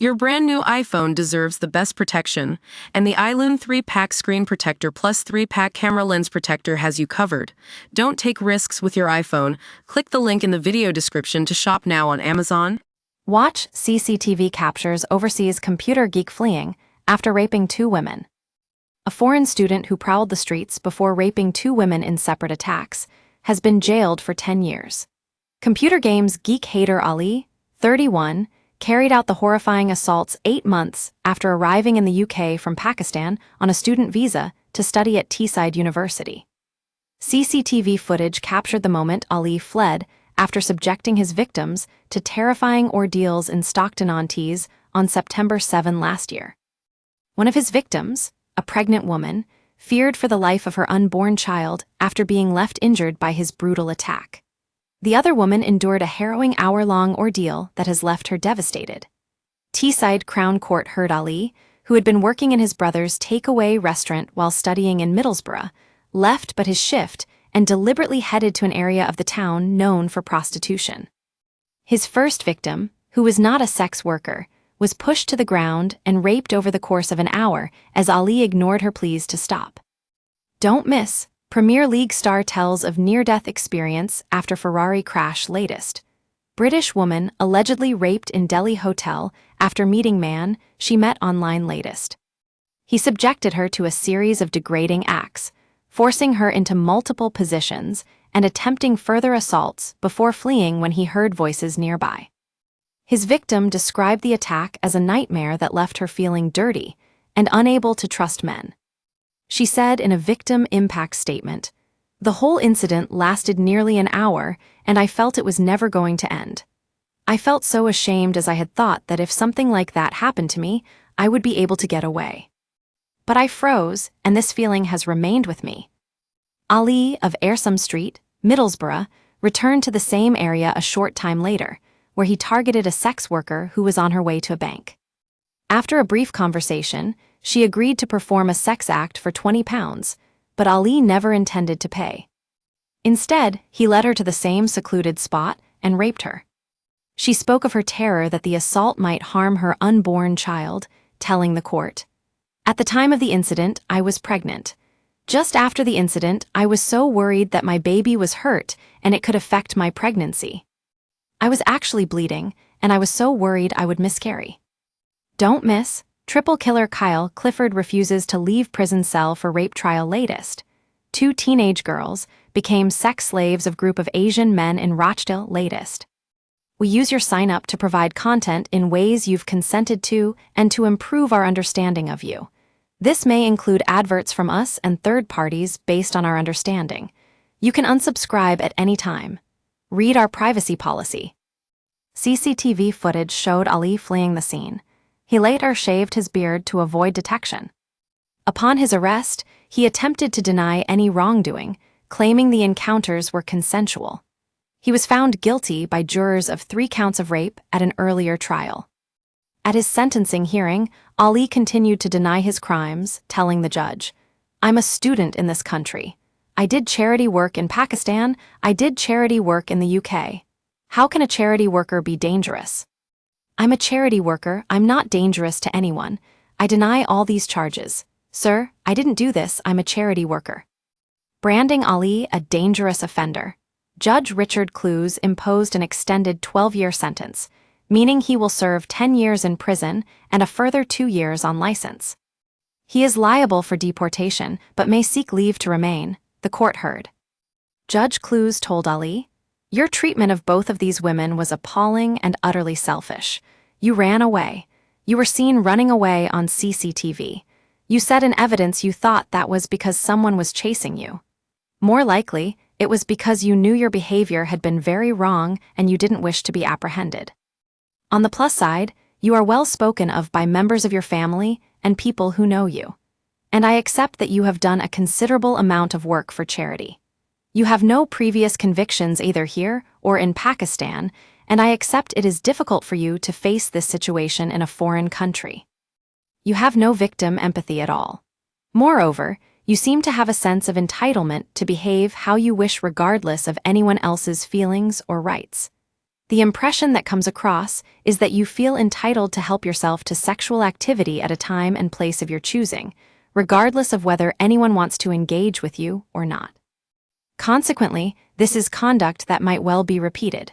Your brand new iPhone deserves the best protection, and the iLune 3-Pack Screen Protector Plus 3-Pack Camera Lens Protector has you covered. Don't take risks with your iPhone. Click the link in the video description to shop now on Amazon. Watch CCTV captures overseas computer geek fleeing after raping 2 women. A foreign student who prowled the streets before raping 2 women in separate attacks has been jailed for 10 years. Computer games geek hater Ali, 31, carried out the horrifying assaults 8 months after arriving in the UK from Pakistan on a student visa to study at Teesside University. CCTV footage captured the moment Ali fled after subjecting his victims to terrifying ordeals in Stockton-on-Tees on September 7 last year. One of his victims, a pregnant woman, feared for the life of her unborn child after being left injured by his brutal attack. The other woman endured a harrowing hour-long ordeal that has left her devastated. Teesside Crown Court heard Ali, who had been working in his brother's takeaway restaurant while studying in Middlesbrough, left but his shift and deliberately headed to an area of the town known for prostitution. His first victim, who was not a sex worker, was pushed to the ground and raped over the course of an hour as Ali ignored her pleas to stop. Don't miss. Premier League star tells of near-death experience after Ferrari crash latest. British woman allegedly raped in Delhi hotel after meeting man she met online latest. He subjected her to a series of degrading acts, forcing her into multiple positions and attempting further assaults before fleeing when he heard voices nearby. His victim described the attack as a nightmare that left her feeling dirty and unable to trust men. She said in a victim impact statement, "The whole incident lasted nearly an hour, and I felt it was never going to end. I felt so ashamed as I had thought that if something like that happened to me, I would be able to get away. But I froze, and this feeling has remained with me." Ali of Ayrsham Street, Middlesbrough, returned to the same area a short time later, where he targeted a sex worker who was on her way to a bank. After a brief conversation, she agreed to perform a sex act for £20, but Ali never intended to pay. Instead, he led her to the same secluded spot and raped her. She spoke of her terror that the assault might harm her unborn child, telling the court, "At the time of the incident, I was pregnant. Just after the incident, I was so worried that my baby was hurt and it could affect my pregnancy. I was actually bleeding, and I was so worried I would miscarry." Don't miss. Triple killer Kyle Clifford refuses to leave prison cell for rape trial latest. 2 teenage girls became sex slaves of group of Asian men in Rochdale latest. We use your sign-up to provide content in ways you've consented to and to improve our understanding of you. This may include adverts from us and third parties based on our understanding. You can unsubscribe at any time. Read our privacy policy. CCTV footage showed Ali fleeing the scene. He later shaved his beard to avoid detection. Upon his arrest, he attempted to deny any wrongdoing, claiming the encounters were consensual. He was found guilty by jurors of 3 counts of rape at an earlier trial. At his sentencing hearing, Ali continued to deny his crimes, telling the judge, "I'm a student in this country. I did charity work in Pakistan, I did charity work in the UK. How can a charity worker be dangerous? I'm a charity worker, I'm not dangerous to anyone. I deny all these charges. Sir, I didn't do this, I'm a charity worker." Branding Ali a dangerous offender, Judge Richard Clues imposed an extended 12-year sentence, meaning he will serve 10 years in prison and a further 2 years on license. He is liable for deportation but may seek leave to remain, the court heard. Judge Clues told Ali, "Your treatment of both of these women was appalling and utterly selfish. You ran away. You were seen running away on CCTV. You said in evidence you thought that was because someone was chasing you. More likely, it was because you knew your behavior had been very wrong and you didn't wish to be apprehended. On the plus side, you are well spoken of by members of your family and people who know you. And I accept that you have done a considerable amount of work for charity. You have no previous convictions either here or in Pakistan, and I accept it is difficult for you to face this situation in a foreign country. You have no victim empathy at all. Moreover, you seem to have a sense of entitlement to behave how you wish regardless of anyone else's feelings or rights. The impression that comes across is that you feel entitled to help yourself to sexual activity at a time and place of your choosing, regardless of whether anyone wants to engage with you or not. Consequently, this is conduct that might well be repeated.